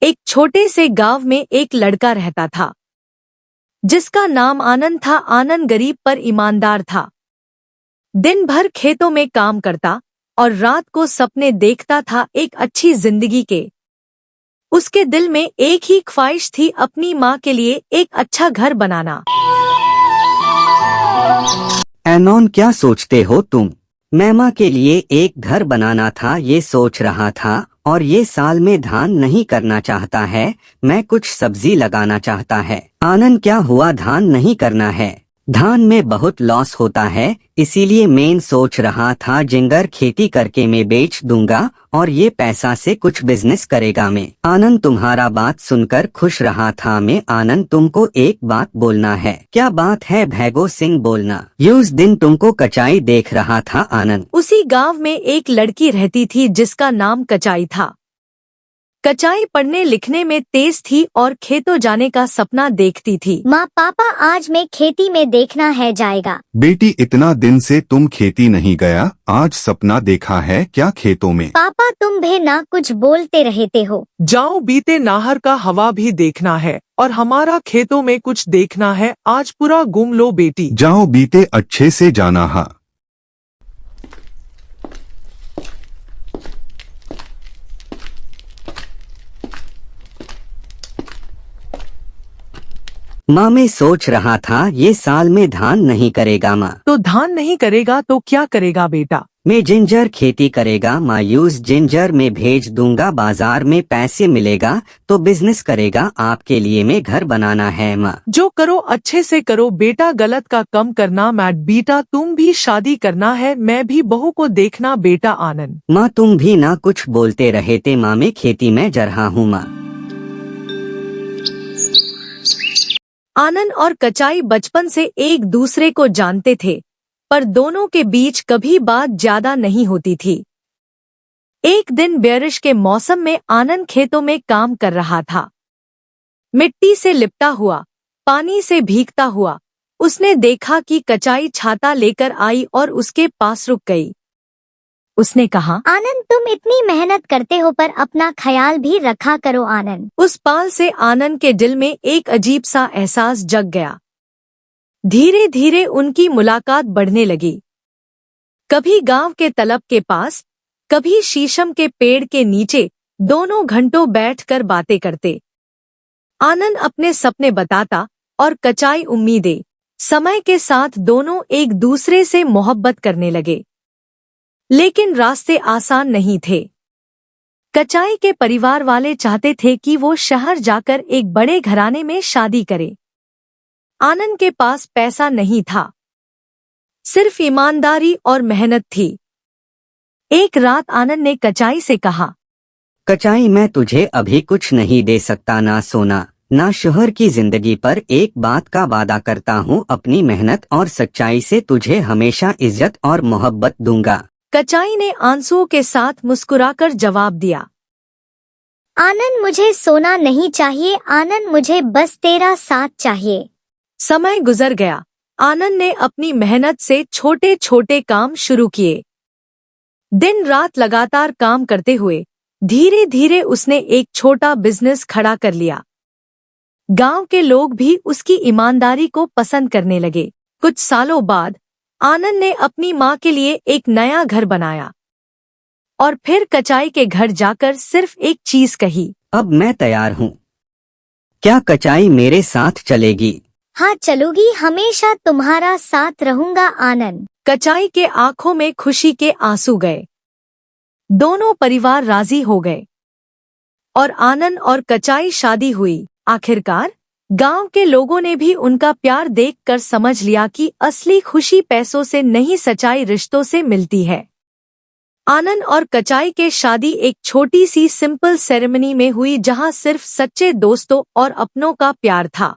एक छोटे से गांव में एक लड़का रहता था जिसका नाम आनंद था। आनंद गरीब पर ईमानदार था। दिन भर खेतों में काम करता और रात को सपने देखता था एक अच्छी जिंदगी के। उसके दिल में एक ही ख्वाहिश थी, अपनी माँ के लिए एक अच्छा घर बनाना। एनोन, क्या सोचते हो तुम? मैं माँ के लिए एक घर बनाना था, ये सोच रहा था। और ये साल में धान नहीं करना चाहता है, मैं कुछ सब्जी लगाना चाहता है। आनंद, क्या हुआ? धान नहीं करना है? धान में बहुत लॉस होता है, इसीलिए मैं सोच रहा था जिंगर खेती करके मैं बेच दूंगा और ये पैसा से कुछ बिजनेस करेगा मैं। आनंद तुम्हारा बात सुनकर खुश रहा था मैं। आनंद, तुमको एक बात बोलना है। क्या बात है? भैगो सिंह बोलना। उस दिन तुमको कचाई देख रहा था आनंद। उसी गांव में एक लड़की रहती थी जिसका नाम कचाई था। कचाई पढ़ने लिखने में तेज थी और खेतों जाने का सपना देखती थी। माँ, पापा, आज मैं खेती में देखना है जाएगा। बेटी, इतना दिन से तुम खेती नहीं गया, आज सपना देखा है क्या खेतों में? पापा, तुम भी ना कुछ बोलते रहते हो। जाओ, बीते नाहर का हवा भी देखना है और हमारा खेतों में कुछ देखना है, आज पूरा घूम लो बेटी। जाओ बीते, अच्छे से जाना। हाँ, माँ, मैं सोच रहा था ये साल में धान नहीं करेगा माँ। तो धान नहीं करेगा तो क्या करेगा बेटा? मैं जिंजर खेती करेगा माँ। यूज जिंजर में भेज दूंगा, बाजार में पैसे मिलेगा तो बिजनेस करेगा। आपके लिए मैं घर बनाना है माँ। जो करो अच्छे से करो बेटा, गलत का कम करना। मैट बेटा, तुम भी शादी करना है, मैं भी बहू को देखना बेटा। आनंद, माँ, तुम भी ना कुछ बोलते रहे थे माँ, मैं खेती में जा रहा हूँ माँ। आनंद और कचाई बचपन से एक दूसरे को जानते थे, पर दोनों के बीच कभी बात ज्यादा नहीं होती थी। एक दिन बारिश के मौसम में आनंद खेतों में काम कर रहा था। मिट्टी से लिपटा हुआ, पानी से भीगता हुआ उसने देखा कि कचाई छाता लेकर आई और उसके पास रुक गई। उसने कहा, आनंद, तुम इतनी मेहनत करते हो पर अपना ख्याल भी रखा करो। आनंद, उस पल से आनंद के दिल में एक अजीब सा एहसास जग गया। धीरे धीरे उनकी मुलाकात बढ़ने लगी। कभी गांव के तालाब के पास, कभी शीशम के पेड़ के नीचे, दोनों घंटों बैठकर बातें करते। आनंद अपने सपने बताता और कचाई उम्मीदें। समय के साथ दोनों एक दूसरे से मोहब्बत करने लगे, लेकिन रास्ते आसान नहीं थे। कचाई के परिवार वाले चाहते थे कि वो शहर जाकर एक बड़े घराने में शादी करे। आनंद के पास पैसा नहीं था, सिर्फ ईमानदारी और मेहनत थी। एक रात आनंद ने कचाई से कहा, कचाई, मैं तुझे अभी कुछ नहीं दे सकता, ना सोना ना शोहर की जिंदगी, पर एक बात का वादा करता हूँ, अपनी मेहनत और सच्चाई से तुझे हमेशा इज्जत और मोहब्बत दूंगा। कचाई ने आंसुओं के साथ मुस्कुराकर जवाब दिया, आनंद, मुझे सोना नहीं चाहिए। आनंद, मुझे बस तेरा साथ चाहिए। समय गुजर गया। आनंद ने अपनी मेहनत से छोटे छोटे काम शुरू किए। दिन रात लगातार काम करते हुए धीरे धीरे उसने एक छोटा बिजनेस खड़ा कर लिया। गांव के लोग भी उसकी ईमानदारी को पसंद करने लगे। कुछ सालों बाद आनंद ने अपनी माँ के लिए एक नया घर बनाया और फिर कचाई के घर जाकर सिर्फ एक चीज कही, अब मैं तैयार हूँ। क्या कचाई मेरे साथ चलेगी? हाँ, चलूंगी, हमेशा तुम्हारा साथ रहूंगा। आनंद, कचाई के आंखों में खुशी के आंसू गए। दोनों परिवार राजी हो गए और आनंद और कचाई शादी हुई। आखिरकार गांव के लोगों ने भी उनका प्यार देखकर समझ लिया कि असली खुशी पैसों से नहीं, सच्चाई रिश्तों से मिलती है। आनंद और कचाई के शादी एक छोटी सी सिंपल सेरेमनी में हुई, जहां सिर्फ सच्चे दोस्तों और अपनों का प्यार था।